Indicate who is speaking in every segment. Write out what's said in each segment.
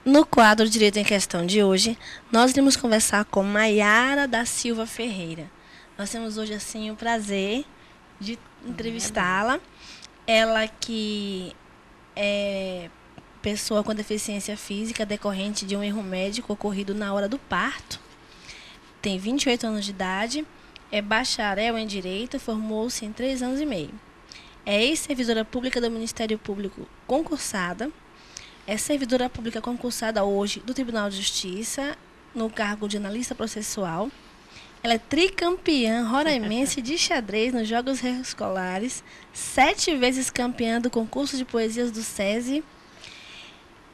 Speaker 1: No quadro Direito em Questão de hoje, nós iremos conversar com Maiara da Silva Ferreira. Nós temos hoje assim o prazer de entrevistá-la. Ela que é pessoa com deficiência física decorrente de um erro médico ocorrido na hora do parto. Tem 28 anos de idade, é bacharel em Direito, formou-se em 3 anos e meio. É ex-servidora pública do Ministério Público concursada. É servidora pública concursada hoje do Tribunal de Justiça, no cargo de analista processual. Ela é tricampeã roraimense de xadrez nos Jogos Escolares, 7 vezes campeã do concurso de poesias do SESI.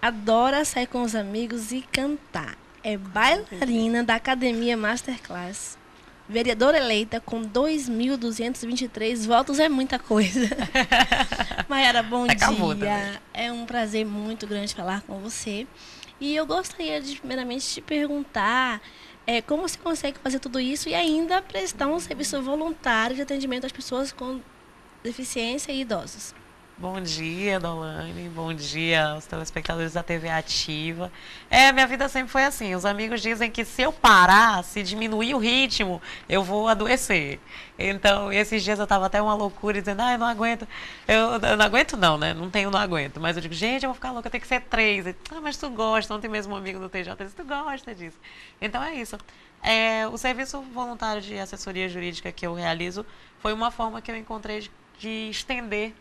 Speaker 1: Adora sair com os amigos e cantar. É bailarina da Academia Masterclass. Vereadora eleita com 2.223 votos, é muita coisa. Maiara, bom
Speaker 2: Acabou
Speaker 1: dia.
Speaker 2: também.
Speaker 1: É um prazer muito grande falar com você. E eu gostaria de, primeiramente, te perguntar como você consegue fazer tudo isso e ainda prestar um serviço voluntário de atendimento às pessoas com deficiência e idosos.
Speaker 2: Bom dia, Dolane. Bom dia aos telespectadores da TV Ativa. Minha vida sempre foi assim. Os amigos dizem que se eu parar, se diminuir o ritmo, eu vou adoecer. Então, esses dias eu estava até uma loucura, dizendo, eu não aguento. Eu não aguento não, né? Não aguento. Mas eu digo, gente, eu vou ficar louca, tem que ser 3. Mas tu gosta. Ontem mesmo um amigo do TJ disse, tu gosta disso. Então, é isso. O serviço voluntário de assessoria jurídica que eu realizo foi uma forma que eu encontrei de estender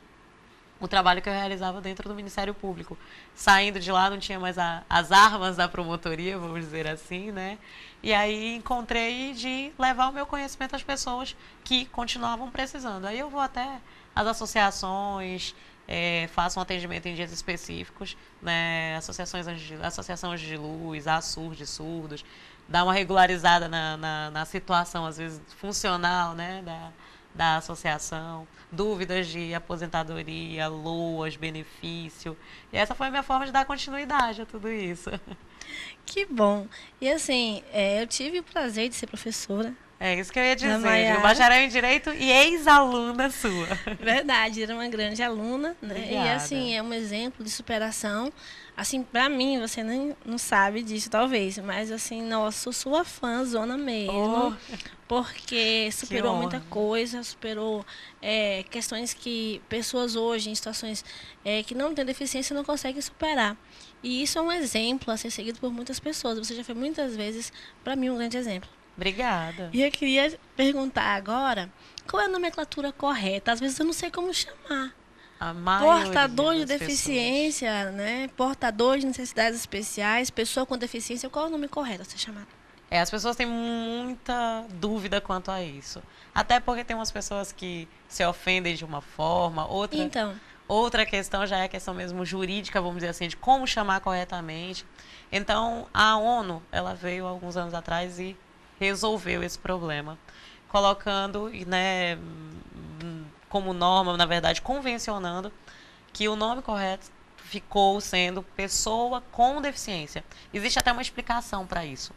Speaker 2: o trabalho que eu realizava dentro do Ministério Público. Saindo de lá, não tinha mais as armas da promotoria, vamos dizer assim, né? E aí encontrei de levar o meu conhecimento às pessoas que continuavam precisando. Aí eu vou até as associações, faço um atendimento em dias específicos, né? Associação Anjos de Luz, a ASUR de surdos, dá uma regularizada na situação, às vezes, funcional, né? Da associação, dúvidas de aposentadoria, LOAS, benefício. E essa foi a minha forma de dar continuidade a tudo isso.
Speaker 1: Que bom. E assim, eu tive o prazer de ser professora.
Speaker 2: É isso que eu ia dizer,
Speaker 1: Maiara.
Speaker 2: bacharel em Direito e ex-aluna sua.
Speaker 1: Verdade, era uma grande aluna, né?
Speaker 2: Obrigada.
Speaker 1: E assim, é um exemplo de superação. Assim, pra mim, você nem não sabe disso, talvez, mas assim, nossa, sou sua fã, zona mesmo, porque superou muita coisa, superou questões que pessoas hoje, em situações que não têm deficiência, não conseguem superar. E isso é um exemplo a ser seguido por muitas pessoas. Você já foi muitas vezes, pra mim, um grande exemplo.
Speaker 2: Obrigada.
Speaker 1: E eu queria perguntar agora, qual é a nomenclatura correta? Às vezes eu não sei como chamar. Portador de deficiência, né? Portador de necessidades especiais, pessoa com deficiência, qual é o nome correto a ser chamado?
Speaker 2: As pessoas têm muita dúvida quanto a isso. Até porque tem umas pessoas que se ofendem de uma forma, outra questão já é a questão mesmo jurídica, vamos dizer assim, de como chamar corretamente. Então, a ONU, ela veio alguns anos atrás e resolveu esse problema, colocando, né, como norma, na verdade, convencionando que o nome correto ficou sendo pessoa com deficiência. Existe até uma explicação para isso.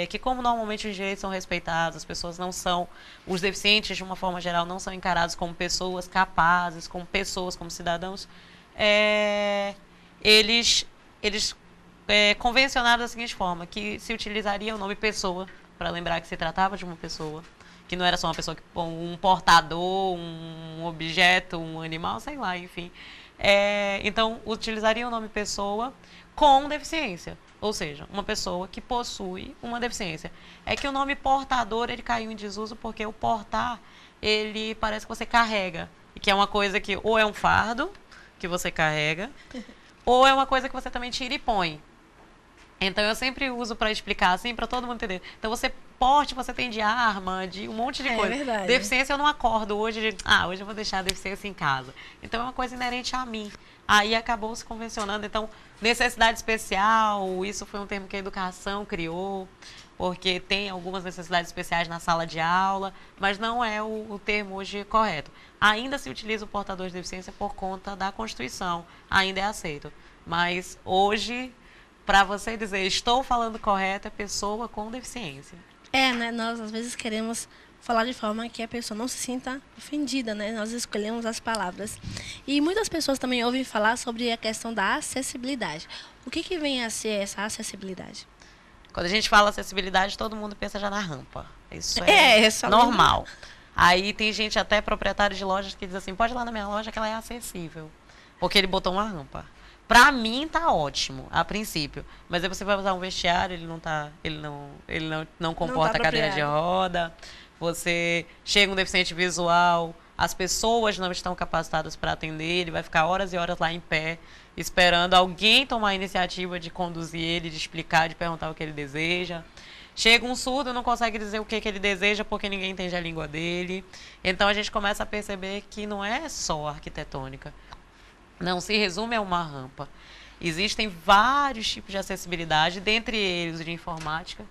Speaker 2: Que como normalmente os direitos são respeitados, as pessoas não são, os deficientes de uma forma geral não são encarados como pessoas capazes, como pessoas, como cidadãos, eles convencionaram da seguinte forma, que se utilizaria o nome pessoa, para lembrar que se tratava de uma pessoa, que não era só uma pessoa, um portador, um objeto, um animal, sei lá, enfim. Então, utilizaria o nome pessoa com deficiência, ou seja, uma pessoa que possui uma deficiência. É que o nome portador, ele caiu em desuso porque o portar, ele parece que você carrega, que é uma coisa que ou é um fardo que você carrega, ou é uma coisa que você também tira e põe. Então, eu sempre uso para explicar, assim, para todo mundo entender. Então, você tem de arma, de um monte de coisa.
Speaker 1: É verdade.
Speaker 2: Deficiência eu não acordo hoje hoje eu vou deixar a deficiência em casa. Então, é uma coisa inerente a mim. Aí acabou se convencionando. Então, necessidade especial, isso foi um termo que a educação criou, porque tem algumas necessidades especiais na sala de aula, mas não é o termo hoje correto. Ainda se utiliza o portador de deficiência por conta da Constituição, ainda é aceito. Mas hoje, para você dizer estou falando correto, é pessoa com deficiência.
Speaker 1: Né? Nós às vezes queremos falar de forma que a pessoa não se sinta ofendida, né? Nós escolhemos as palavras. E muitas pessoas também ouvem falar sobre a questão da acessibilidade. O que vem a ser essa acessibilidade?
Speaker 2: Quando a gente fala acessibilidade, todo mundo pensa já na rampa. Isso
Speaker 1: é
Speaker 2: normal. Aí tem gente, até proprietário de lojas, que diz assim, pode ir lá na minha loja que ela é acessível. Porque ele botou uma rampa. Pra mim tá ótimo, a princípio. Mas aí você vai usar um vestiário, ele não comporta a cadeira de roda. Você chega um deficiente visual, as pessoas não estão capacitadas para atender, ele vai ficar horas e horas lá em pé, esperando alguém tomar a iniciativa de conduzir ele, de explicar, de perguntar o que ele deseja. Chega um surdo, não consegue dizer o que ele deseja porque ninguém entende a língua dele. Então a gente começa a perceber que não é só arquitetônica. Não se resume a uma rampa. Existem vários tipos de acessibilidade, dentre eles o de informática,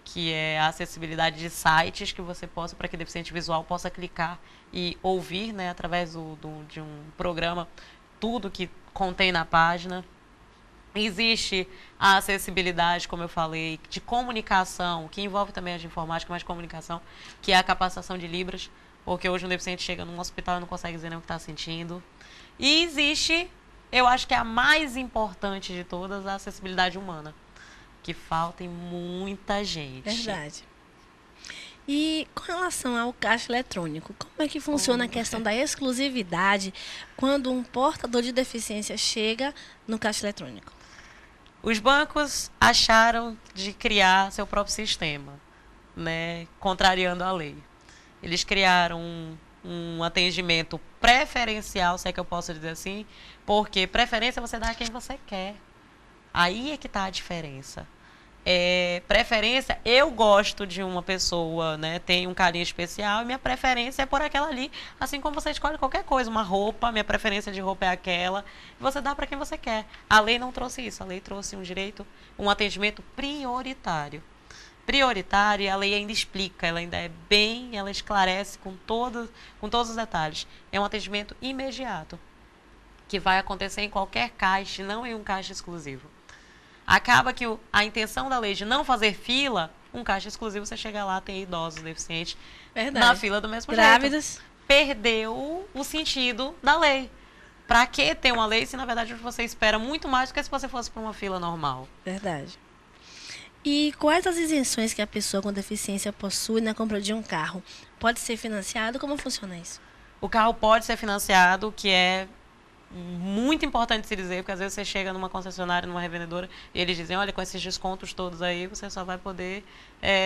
Speaker 2: que é a acessibilidade de sites que você possa, para que o deficiente visual possa clicar e ouvir, né, através de um programa, tudo que contém na página. Existe a acessibilidade, como eu falei, de comunicação, que envolve também a de informática, mas comunicação, que é a capacitação de Libras, porque hoje um deficiente chega num hospital e não consegue dizer nem o que está sentindo. E existe, eu acho que é a mais importante de todas, a acessibilidade humana, que falta em muita gente.
Speaker 1: Verdade. E com relação ao caixa eletrônico, como é que funciona a questão da exclusividade quando um portador de deficiência chega no caixa eletrônico?
Speaker 2: Os bancos acharam de criar seu próprio sistema, né, contrariando a lei. Eles criaram um atendimento preferencial, se é que eu posso dizer assim, porque preferência você dá a quem você quer. Aí é que está a diferença. Preferência, eu gosto de uma pessoa, né, tem um carinho especial, e minha preferência é por aquela ali, assim como você escolhe qualquer coisa, uma roupa, minha preferência de roupa é aquela, e você dá para quem você quer. A lei não trouxe isso, a lei trouxe um direito, um atendimento prioritário. Prioritário, e a lei ainda explica, ela ainda ela esclarece com todos os detalhes. É um atendimento imediato, que vai acontecer em qualquer caixa, não em um caixa exclusivo. Acaba que a intenção da lei de não fazer fila, um caixa exclusivo, você chega lá, tem idosos, deficientes, na fila do mesmo
Speaker 1: Grávidas.
Speaker 2: jeito. Perdeu o sentido da lei. Para que ter uma lei se, na verdade, você espera muito mais do que se você fosse para uma fila normal?
Speaker 1: Verdade. E quais as isenções que a pessoa com deficiência possui na compra de um carro? Pode ser financiado? Como funciona isso?
Speaker 2: O carro pode ser financiado, o que é muito importante se dizer, porque às vezes você chega numa concessionária, numa revendedora, e eles dizem, olha, com esses descontos todos aí, você só vai poder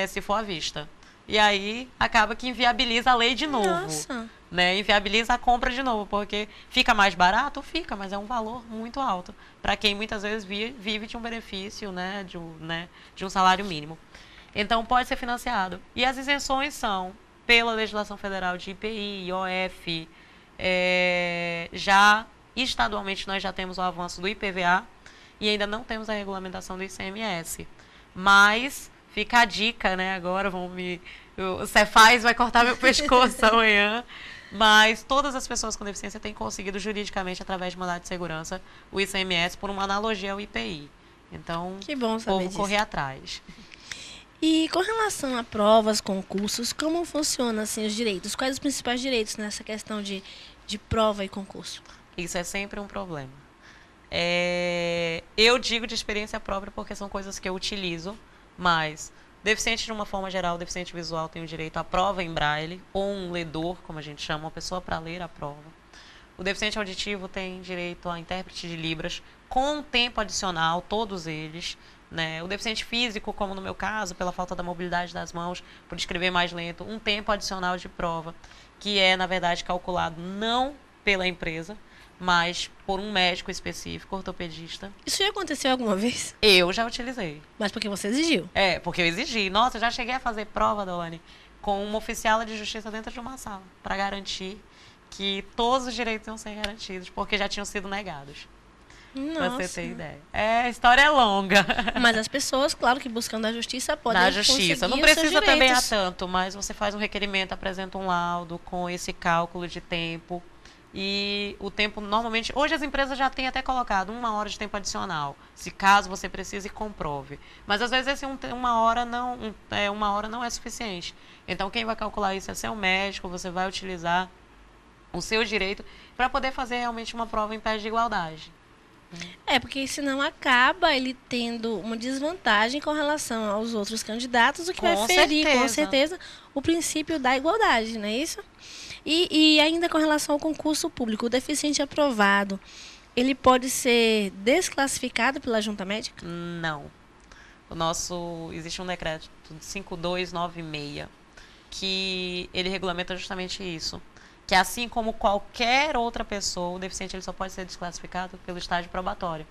Speaker 2: se for à vista. E aí acaba que inviabiliza a lei de novo.
Speaker 1: Nossa.
Speaker 2: Né? Inviabiliza a compra de novo, porque fica mais barato? Fica, mas é um valor muito alto para quem muitas vezes vive de um benefício, né, de um salário mínimo. Então pode ser financiado. E as isenções são pela legislação federal de IPI, IOF, já estadualmente nós já temos o avanço do IPVA e ainda não temos a regulamentação do ICMS. Mas fica a dica, né? Agora o Cefaz vai cortar meu pescoço amanhã. Mas todas as pessoas com deficiência têm conseguido juridicamente, através de mandado de segurança, o ICMS por uma analogia ao IPI. Então,
Speaker 1: que bom saber
Speaker 2: o povo
Speaker 1: disso.
Speaker 2: correr atrás.
Speaker 1: E com relação a provas, concursos, como funcionam assim, os direitos? Quais os principais direitos nessa questão de prova e concurso?
Speaker 2: Isso é sempre um problema. Eu digo de experiência própria porque são coisas que eu utilizo, mas deficiente de uma forma geral, deficiente visual tem o direito à prova em braille, ou um ledor, como a gente chama, uma pessoa para ler a prova. O deficiente auditivo tem direito a intérprete de Libras, com tempo adicional, todos eles. Né? O deficiente físico, como no meu caso, pela falta da mobilidade das mãos, por escrever mais lento, um tempo adicional de prova, que é, na verdade, calculado não pela empresa, mas por um médico específico, ortopedista.
Speaker 1: Isso já aconteceu alguma vez?
Speaker 2: Eu já utilizei.
Speaker 1: Mas porque você exigiu?
Speaker 2: Porque eu exigi. Nossa, eu já cheguei a fazer prova, Dolane, com uma oficial de justiça dentro de uma sala, para garantir que todos os direitos iam ser garantidos, porque já tinham sido negados. Pra você ter ideia. A história é longa.
Speaker 1: Mas as pessoas, claro que buscando a justiça, podem
Speaker 2: Na justiça. Não precisa também a tanto, mas você faz um requerimento, apresenta um laudo com esse cálculo de tempo E o tempo, normalmente, hoje as empresas já têm até colocado 1 hora de tempo adicional, se caso você precise, comprove. Mas às vezes esse 1 hora não é suficiente. Então quem vai calcular isso é seu médico, você vai utilizar o seu direito para poder fazer realmente uma prova em pé de igualdade.
Speaker 1: Porque senão acaba ele tendo uma desvantagem com relação aos outros candidatos, o que vai ferir, com certeza, o princípio da igualdade, não é isso? E ainda com relação ao concurso público, o deficiente aprovado, ele pode ser desclassificado pela junta médica?
Speaker 2: Não. Existe um decreto de 5296 que ele regulamenta justamente isso. Que assim como qualquer outra pessoa, o deficiente ele só pode ser desclassificado pelo estágio probatório.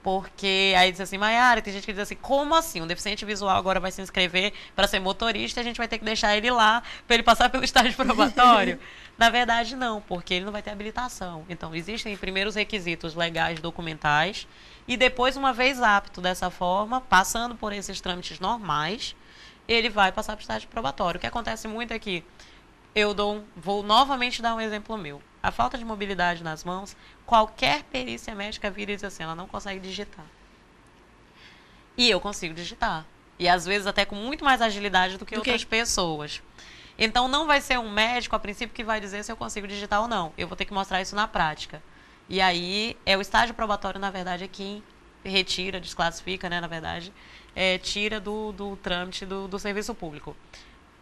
Speaker 2: Porque aí diz assim, Maiara, tem gente que diz assim, como assim? Um deficiente visual agora vai se inscrever para ser motorista e a gente vai ter que deixar ele lá para ele passar pelo estágio probatório? Na verdade, não, porque ele não vai ter habilitação. Então, existem primeiro os requisitos legais documentais e depois, uma vez apto dessa forma, passando por esses trâmites normais, ele vai passar para o estágio probatório. O que acontece muito é que vou novamente dar um exemplo meu. A falta de mobilidade nas mãos, qualquer perícia médica vira e diz assim, ela não consegue digitar. E eu consigo digitar. E às vezes até com muito mais agilidade do que outras pessoas. Então não vai ser um médico, a princípio, que vai dizer se eu consigo digitar ou não. Eu vou ter que mostrar isso na prática. E aí, o estágio probatório, na verdade, é quem retira, desclassifica, né, na verdade, tira do trâmite do serviço público.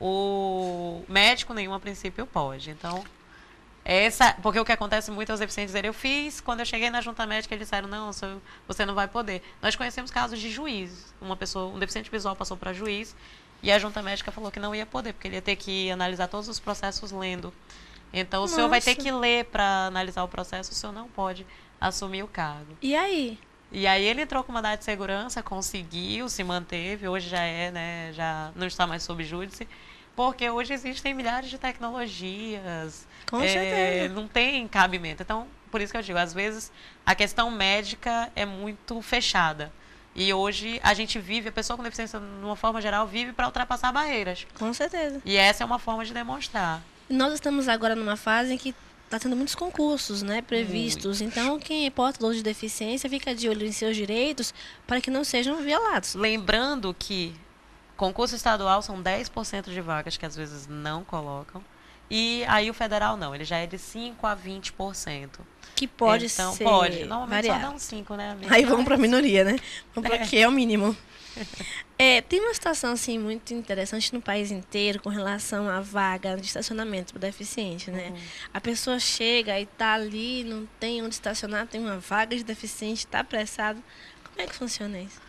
Speaker 2: O médico nenhum, a princípio, pode. Então, porque o que acontece muito é os deficientes dizerem, eu fiz, quando eu cheguei na junta médica, eles disseram, não, você não vai poder. Nós conhecemos casos de juiz. Um deficiente visual passou para juiz e a junta médica falou que não ia poder, porque ele ia ter que analisar todos os processos lendo. Então, o senhor vai ter que ler para analisar o processo, o senhor não pode assumir o cargo.
Speaker 1: E aí?
Speaker 2: E aí ele entrou com mandado de segurança, conseguiu, se manteve, hoje já não está mais sob júdice, porque hoje existem milhares de tecnologias.
Speaker 1: Com certeza.
Speaker 2: Não tem cabimento. Então, por isso que eu digo, às vezes a questão médica é muito fechada. E hoje a gente vive, a pessoa com deficiência, de uma forma geral, vive para ultrapassar barreiras.
Speaker 1: Com certeza.
Speaker 2: E essa é uma forma de demonstrar.
Speaker 1: Nós estamos agora numa fase em que está tendo muitos concursos, né, previstos. Então, quem é portador de deficiência fica de olho em seus direitos para que não sejam violados.
Speaker 2: Lembrando que concurso estadual são 10% de vagas que às vezes não colocam. E aí o federal não, ele já é de 5% a 20%.
Speaker 1: Que pode
Speaker 2: então,
Speaker 1: ser
Speaker 2: pode. Normalmente
Speaker 1: variável.
Speaker 2: só dá uns 5, né, amiga?
Speaker 1: Aí vamos para a minoria, né? Vamos para o que é o mínimo. Tem uma situação assim muito interessante no país inteiro com relação à vaga de estacionamento para o deficiente, né? A pessoa chega e está ali, não tem onde estacionar, tem uma vaga de deficiente, está apressado. Como é que funciona isso?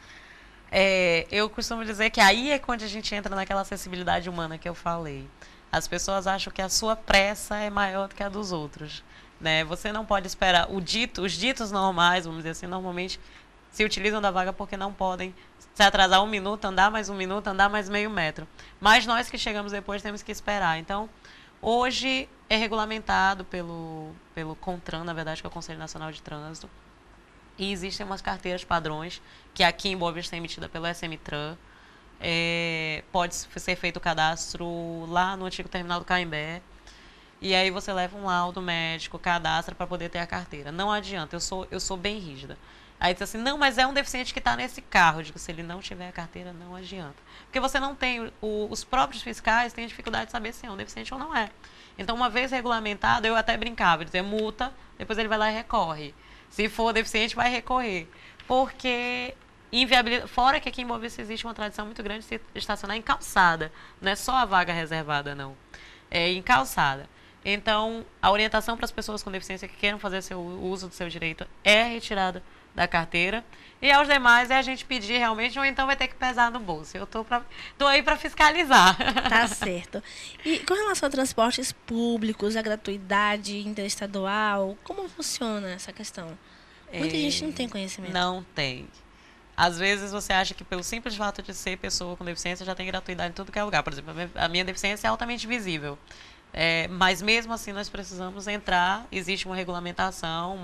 Speaker 2: Eu costumo dizer que aí é quando a gente entra naquela acessibilidade humana que eu falei. As pessoas acham que a sua pressa é maior do que a dos outros, né? Você não pode esperar. Os ditos normais, vamos dizer assim, normalmente se utilizam da vaga porque não podem se atrasar 1 minuto, andar mais 1 minuto, andar mais meio metro. Mas nós que chegamos depois temos que esperar. Então, hoje é regulamentado pelo CONTRAN, na verdade, que é o Conselho Nacional de Trânsito. E existem umas carteiras padrões, que aqui em Boa Vista é emitida pelo SMTRAN. Pode ser feito o cadastro lá no antigo terminal do Caimbé. E aí você leva um laudo médico, cadastra para poder ter a carteira. Não adianta, eu sou bem rígida. Aí diz assim, não, mas é um deficiente que está nesse carro. Eu digo, se ele não tiver a carteira, não adianta. Porque você não tem, os próprios fiscais têm dificuldade de saber se é um deficiente ou não é. Então, uma vez regulamentado, eu até brincava, dizer multa, depois ele vai lá e recorre. Se for deficiente, vai recorrer. Porque fora que aqui em Boa Vista existe uma tradição muito grande de se estacionar em calçada. Não é só a vaga reservada, não. É em calçada. Então, a orientação para as pessoas com deficiência que queiram fazer o uso do seu direito é retirada da carteira. E aos demais é a gente pedir realmente, ou então vai ter que pesar no bolso. Eu tô aí para fiscalizar.
Speaker 1: Tá certo. E com relação a transportes públicos, a gratuidade interestadual, como funciona essa questão? Muita gente não tem conhecimento.
Speaker 2: Não tem. Às vezes você acha que pelo simples fato de ser pessoa com deficiência já tem gratuidade em tudo que é lugar. Por exemplo, a minha deficiência é altamente visível. Mas mesmo assim nós precisamos entrar, existe uma regulamentação,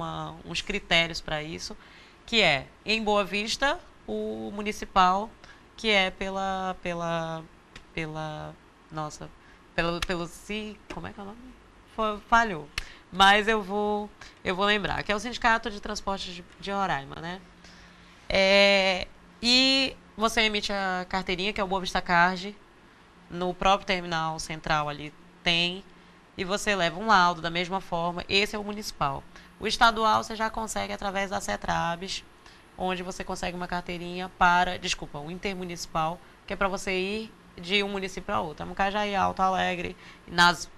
Speaker 2: uns critérios para isso, que é, em Boa Vista, o municipal, que é como é que é o nome? Falhou. Mas eu vou lembrar, que é o Sindicato de Transportes de Roraima, né? E você emite a carteirinha, que é o Boa Vista Card, no próprio terminal central ali tem, e você leva um laudo da mesma forma. Esse é o municipal. O estadual você já consegue através da CETRABS, onde você consegue uma carteirinha o intermunicipal, que é para você ir de um município para outro. Mucajaí, Alto Alegre, nas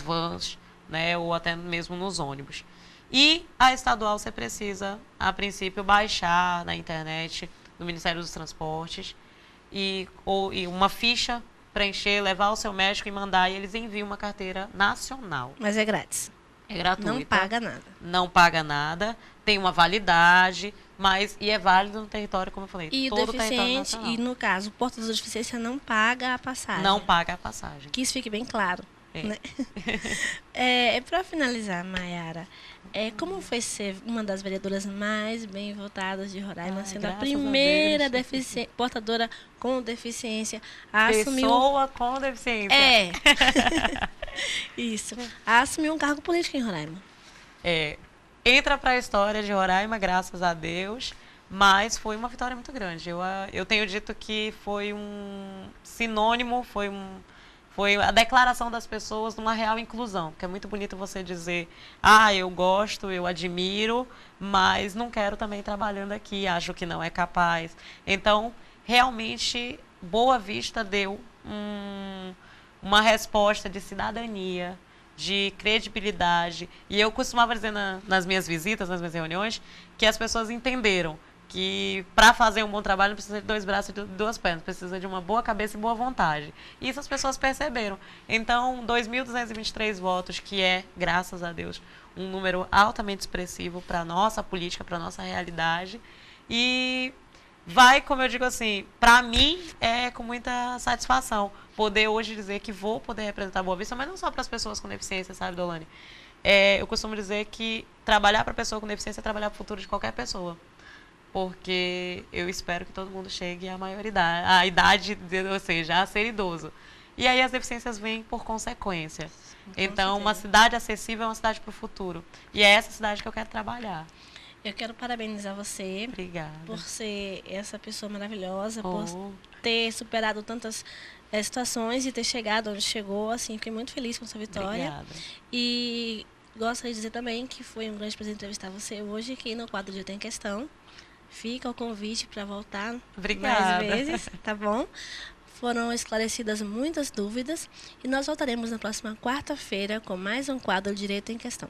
Speaker 2: vans, né, ou até mesmo nos ônibus. E a estadual você precisa, a princípio, baixar na internet do Ministério dos Transportes e uma ficha, preencher, levar ao seu médico e mandar, e eles enviam uma carteira nacional.
Speaker 1: Mas é grátis.
Speaker 2: É gratuita.
Speaker 1: Não paga nada.
Speaker 2: Não paga nada, tem uma validade, e é válido no território, como eu falei,
Speaker 1: e
Speaker 2: todo
Speaker 1: o deficiente,
Speaker 2: nacional.
Speaker 1: e no caso, o portador de deficiência não paga a passagem.
Speaker 2: Não paga a passagem.
Speaker 1: Que isso fique bem claro.
Speaker 2: É.
Speaker 1: Né? Para finalizar, Maiara, como foi ser uma das vereadoras mais bem votadas de Roraima, sendo a primeira portadora com deficiência a assumir
Speaker 2: Pessoa com deficiência.
Speaker 1: Isso. A assumir um cargo político em Roraima.
Speaker 2: Entra para a história de Roraima, graças a Deus, mas foi uma vitória muito grande. Eu tenho dito que foi um sinônimo, foi a declaração das pessoas de uma real inclusão, porque é muito bonito você dizer, eu gosto, eu admiro, mas não quero também trabalhando aqui, acho que não é capaz. Então, realmente, Boa Vista deu uma resposta de cidadania, de credibilidade. E eu costumava dizer nas minhas visitas, nas minhas reuniões, que as pessoas entenderam que para fazer um bom trabalho não precisa de 2 braços e 2 pernas, precisa de uma boa cabeça e boa vontade. E isso as pessoas perceberam. Então, 2.223 votos, que é, graças a Deus, um número altamente expressivo para a nossa política, para a nossa realidade. E como eu digo assim, para mim é com muita satisfação poder hoje dizer que vou poder representar Boa Vista, mas não só para as pessoas com deficiência, sabe, Dolane? Eu costumo dizer que trabalhar para a pessoa com deficiência é trabalhar para o futuro de qualquer pessoa. Porque eu espero que todo mundo chegue à maioridade, à idade, ou seja, a ser idoso. E aí as deficiências vêm por consequência. Então, uma cidade acessível é uma cidade para o futuro. E é essa cidade que eu quero trabalhar.
Speaker 1: Eu quero parabenizar você.
Speaker 2: Obrigada.
Speaker 1: Por ser essa pessoa maravilhosa, por ter superado tantas situações e ter chegado onde chegou. Assim, fiquei muito feliz com sua vitória.
Speaker 2: Obrigada.
Speaker 1: E gostaria de dizer também que foi um grande prazer entrevistar você hoje aqui no quadro de Eu Tenho Questão. Fica o convite para voltar mais vezes, tá bom? Foram esclarecidas muitas dúvidas e nós voltaremos na próxima quarta-feira com mais um quadro Direito em Questão.